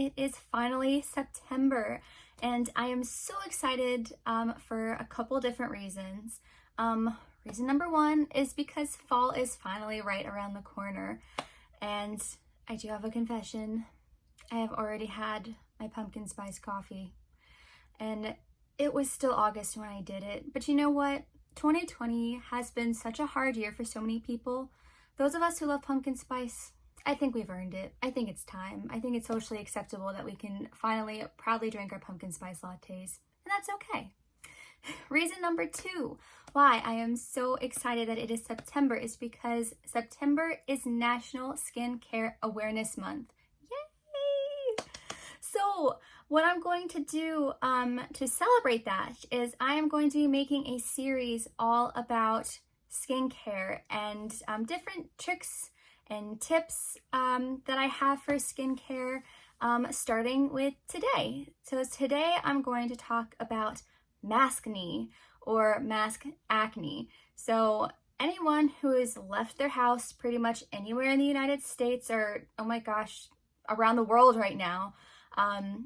it is finally September, and I am so excited for a couple different reasons. Reason number one is because fall is finally right around the corner, and I do have a confession. I have already had my pumpkin spice coffee, and it was still August when I did it. But you know what? 2020 has been such a hard year for so many people. Those of us who love pumpkin spice, I think we've earned it. I think it's time. I think it's socially acceptable that we can finally proudly drink our pumpkin spice lattes, and that's okay. Reason number two why I am so excited that it is September is because September is National Skincare Awareness Month. Yay! So what I'm going to do to celebrate that is I am going to be making a series all about skincare and different tricks and tips that I have for skincare, starting with today. So today I'm going to talk about Mascne or mask acne. So anyone who has left their house pretty much anywhere in the United States or, oh my gosh, around the world right now,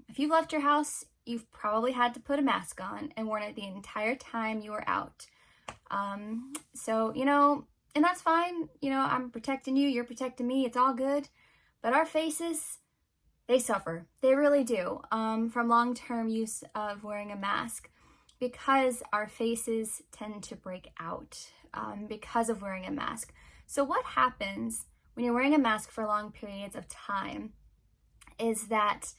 if you've left your house, you've probably had to put a mask on and worn it the entire time you were out. So, and that's fine. I'm protecting you, you're protecting me, it's all good. But our faces, they suffer. They really do, from long-term use of wearing a mask, because our faces tend to break out because of wearing a mask. So what happens when you're wearing a mask for long periods of time is that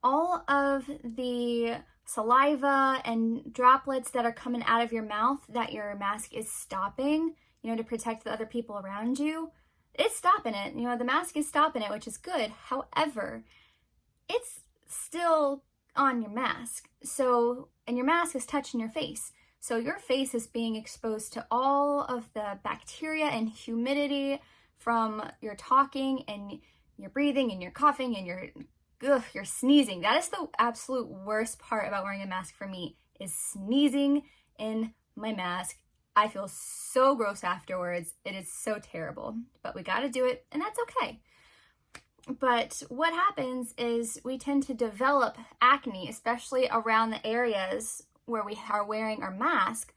all of the saliva and droplets that are coming out of your mouth that your mask is stopping, to protect the other people around you, it's stopping it. The mask is stopping it, which is good. However, it's still on your mask. And your mask is touching your face. So your face is being exposed to all of the bacteria and humidity from your talking and your breathing and your coughing and your sneezing. That is the absolute worst part about wearing a mask for me, is sneezing in my mask. I feel so gross afterwards. It is so terrible, but we got to do it, and that's okay. But what happens is we tend to develop acne, especially around the areas where we are wearing our mask,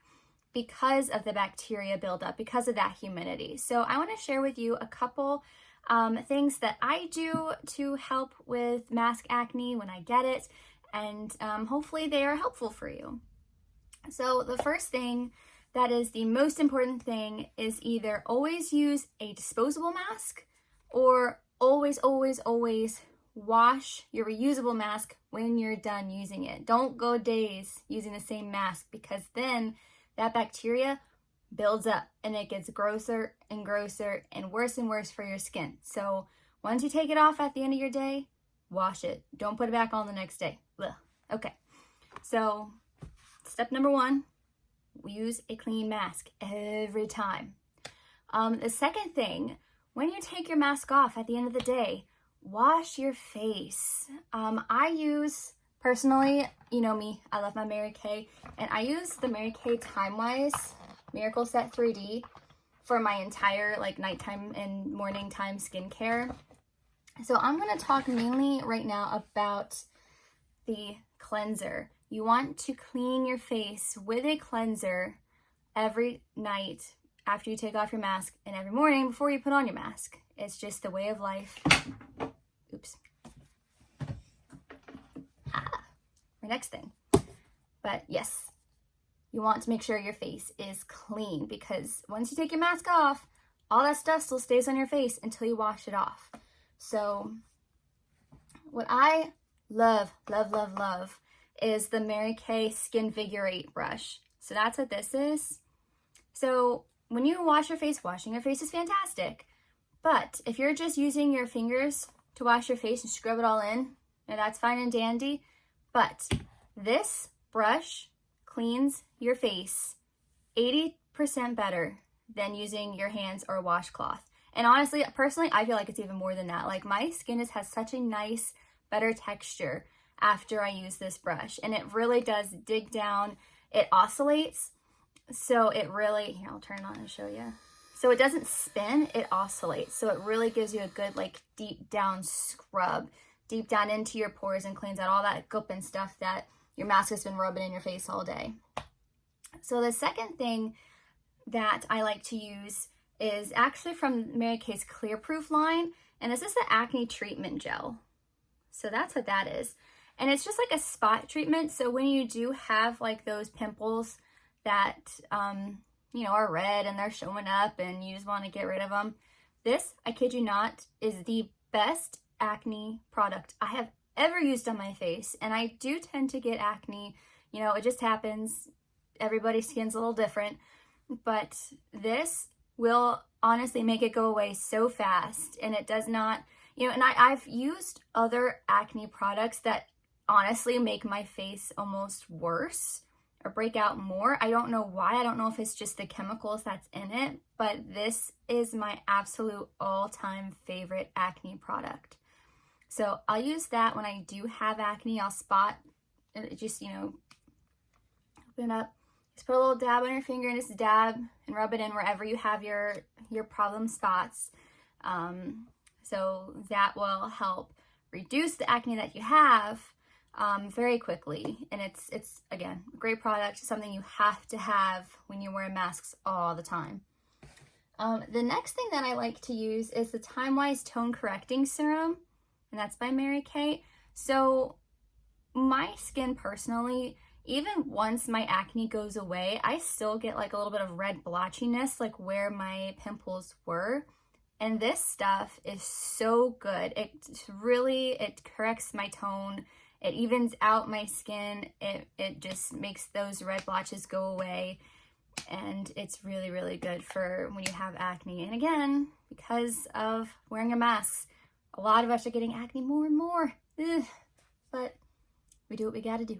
because of the bacteria buildup, because of that humidity. So I want to share with you a couple things that I do to help with mask acne when I get it, and hopefully they are helpful for you. So the first thing that is the most important thing is either always use a disposable mask, or always wash your reusable mask when you're done using it. Don't go days using the same mask, because then that bacteria builds up and it gets grosser and grosser and worse for your skin. So once you take it off at the end of your day, wash it. Don't put it back on the next day. Ugh. Okay, so step number one, use a clean mask every time. The second thing, when you take your mask off at the end of the day, wash your face. I use, personally, me, I love my Mary Kay, and I use the Mary Kay Time-Wise Miracle Set 3D for my entire nighttime and morning time skincare. So I'm going to talk mainly right now about the cleanser. You want to clean your face with a cleanser every night after you take off your mask, and every morning before you put on your mask. It's just the way of life. Oops. My next thing. But yes, you want to make sure your face is clean, because once you take your mask off, all that stuff still stays on your face until you wash it off. So what I love is the Mary Kay Skin Vigorate brush. So that's what this is. So when you wash your face, washing your face is fantastic. But if you're just using your fingers to wash your face and scrub it all in, that's fine and dandy. But this brush cleans your face 80% better than using your hands or a washcloth. And honestly, personally, I feel like it's even more than that. My skin has such a nice, better texture after I use this brush. And it really does dig down. It oscillates. So it really, here, I'll turn it on and show you. So it doesn't spin, it oscillates. So it really gives you a good deep down scrub, deep down into your pores and cleans out all that goop and stuff that your mask has been rubbing in your face all day. So the second thing that I like to use is actually from Mary Kay's Clear Proof line, and this is the Acne Treatment Gel. So that's what that is. And it's just like a spot treatment. So when you do have like those pimples that, you know, are red and they're showing up and you just want to get rid of them, this, I kid you not, is the best acne product I have ever used on my face. And I do tend to get acne, you know, it just happens. Everybody's skin's a little different, but this will honestly make it go away so fast. And it does not, you know, and I've used other acne products that honestly make my face almost worse or break out more. I don't know why. I don't know if it's just the chemicals that's in it, but this is my absolute all-time favorite acne product. So I'll use that when I do have acne. I'll spot and just, you know, open it up. Just put a little dab on your finger and just dab and rub it in wherever you have your problem spots. So that will help reduce the acne that you have very quickly. And it's again, a great product, something you have to have when you're wearing masks all the time. The next thing that I like to use is the Time Wise Tone Correcting Serum, and that's by Mary Kay. So my skin personally, even once my acne goes away, I still get like a little bit of red blotchiness, like where my pimples were. And this stuff is so good. It corrects my tone. It evens out my skin. It just makes those red blotches go away. And it's really, really good for when you have acne. And again, because of wearing a mask, a lot of us are getting acne more and more. Ugh. But we do what we gotta do.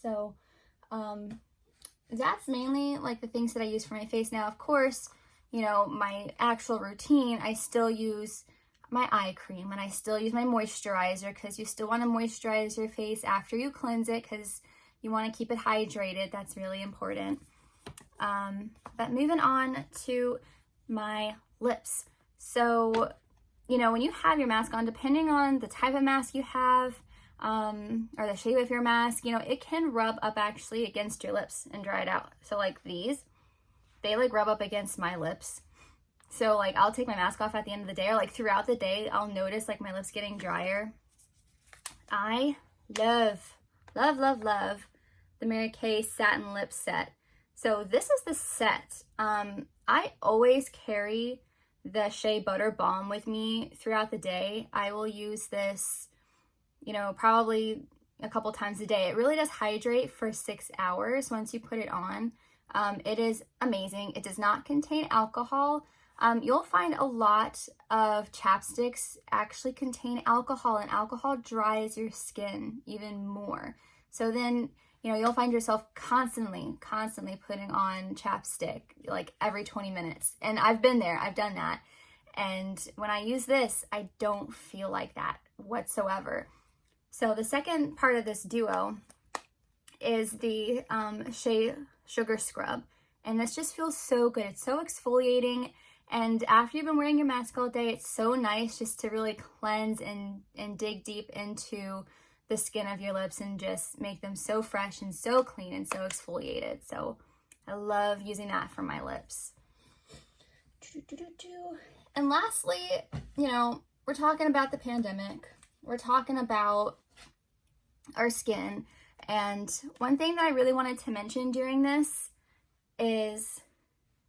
So that's mainly like the things that I use for my face. Now, of course, you know, my actual routine, I still use my eye cream and I still use my moisturizer, because you still want to moisturize your face after you cleanse it, because you want to keep it hydrated. That's really important. But moving on to my lips. So, you know, when you have your mask on, depending on the type of mask you have, or the shape of your mask, you know, it can rub up actually against your lips and dry it out. So like these, they like rub up against my lips. So like I'll take my mask off at the end of the day, or like throughout the day, I'll notice like my lips getting drier. I love, love, love, love the Mary Kay Satin Lip Set. So this is the set. I always carry the Shea Butter Balm with me throughout the day. I will use this, you know, probably a couple times a day. It really does hydrate for 6 hours once you put it on. It is amazing. It does not contain alcohol. You'll find a lot of chapsticks actually contain alcohol, and alcohol dries your skin even more. So then, you know, you'll find yourself constantly putting on chapstick like every 20 minutes. And I've been there, I've done that. And when I use this, I don't feel like that whatsoever. So the second part of this duo is the Shea Sugar Scrub. And this just feels so good. It's so exfoliating. And after you've been wearing your mask all day, it's so nice just to really cleanse and dig deep into the skin of your lips and just make them so fresh and so clean and so exfoliated. So I love using that for my lips. And lastly, you know, we're talking about the pandemic. We're talking about our skin. And one thing that I really wanted to mention during this is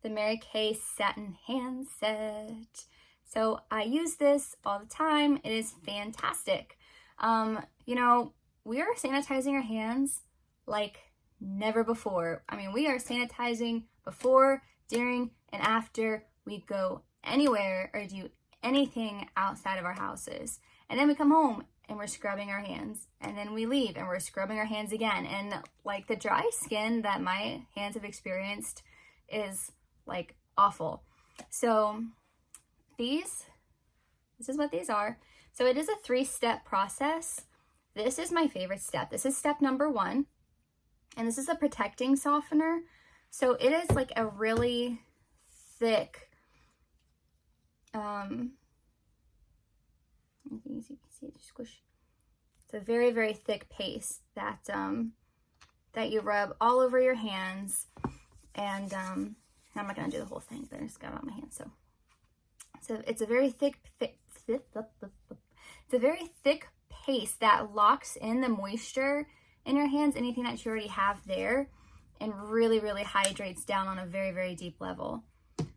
the Mary Kay Satin Handset. So I use this all the time. It is fantastic. You know, we are sanitizing our hands like never before. I mean, we are sanitizing before, during, and after we go anywhere or do anything outside of our houses. And then we come home and we're scrubbing our hands, and then we leave and we're scrubbing our hands again. And like the dry skin that my hands have experienced is like awful. So this is what these are. So it is a 3-step process. This is my favorite step. This is step number 1. And this is a protecting softener. So it is like a really thick, as you can see it squish. It's a very, very thick paste that that you rub all over your hands. And I'm not gonna do the whole thing, but I just got it on my hands. So it's a very thick paste that locks in the moisture in your hands, anything that you already have there, and really, really hydrates down on a very, very deep level.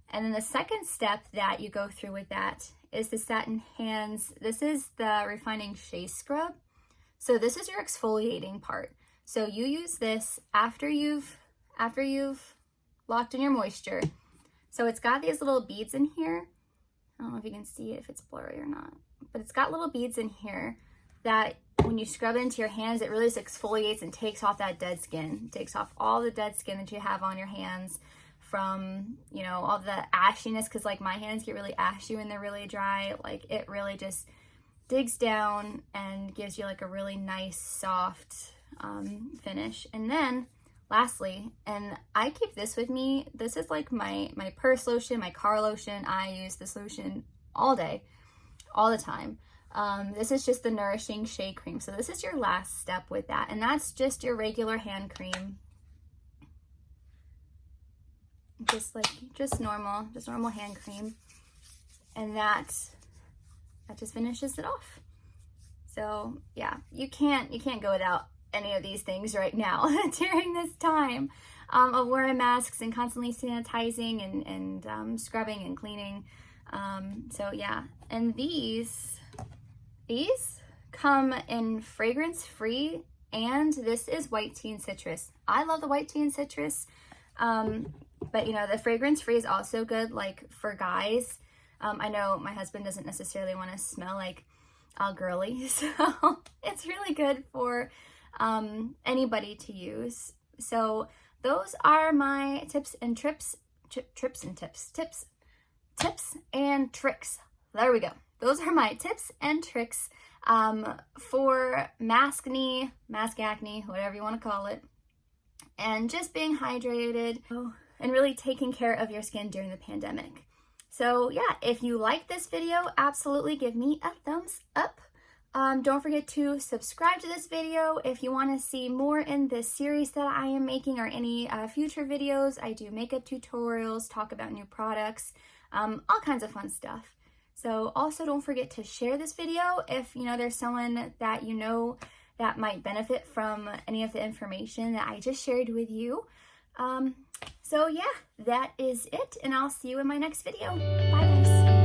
And then the second step that you go through with that is the Satin Hands. This is the Refining Shea Scrub. So this is your exfoliating part. So you use this after you've locked in your moisture. So it's got these little beads in here. I don't know if you can see it, if it's blurry or not, but it's got little beads in here that when you scrub it into your hands, it really just exfoliates and takes off that dead skin. It takes off all the dead skin that you have on your hands from, you know, all the ashiness, because like my hands get really ashy when they're really dry. Like it really just digs down and gives you like a really nice soft finish. And then lastly, and I keep this with me, this is like my purse lotion, my car lotion. I use this lotion all day, all the time. This is just the Nourishing Shea Cream. So this is your last step with that, and that's just your regular hand cream. Just normal hand cream. And that just finishes it off. So yeah, you can't go without any of these things right now during this time of wearing masks and constantly sanitizing and scrubbing and cleaning. So yeah, and these come in fragrance free, and this is white tea and citrus. I love the white tea and citrus, but you know, the fragrance free is also good, like for guys. I know my husband doesn't necessarily want to smell like all girly, so it's really good for anybody to use. So those are my tips and tricks. There we go. Those are my tips and tricks for mask acne, whatever you want to call it, and just being hydrated and really taking care of your skin during the pandemic. So yeah, if you like this video, absolutely give me a thumbs up. Don't forget to subscribe to this video if you want to see more in this series that I am making, or any future videos. I do makeup tutorials, talk about new products, all kinds of fun stuff. So also don't forget to share this video if you know there's someone that you know that might benefit from any of the information that I just shared with you. So yeah, that is it, and I'll see you in my next video. Bye guys.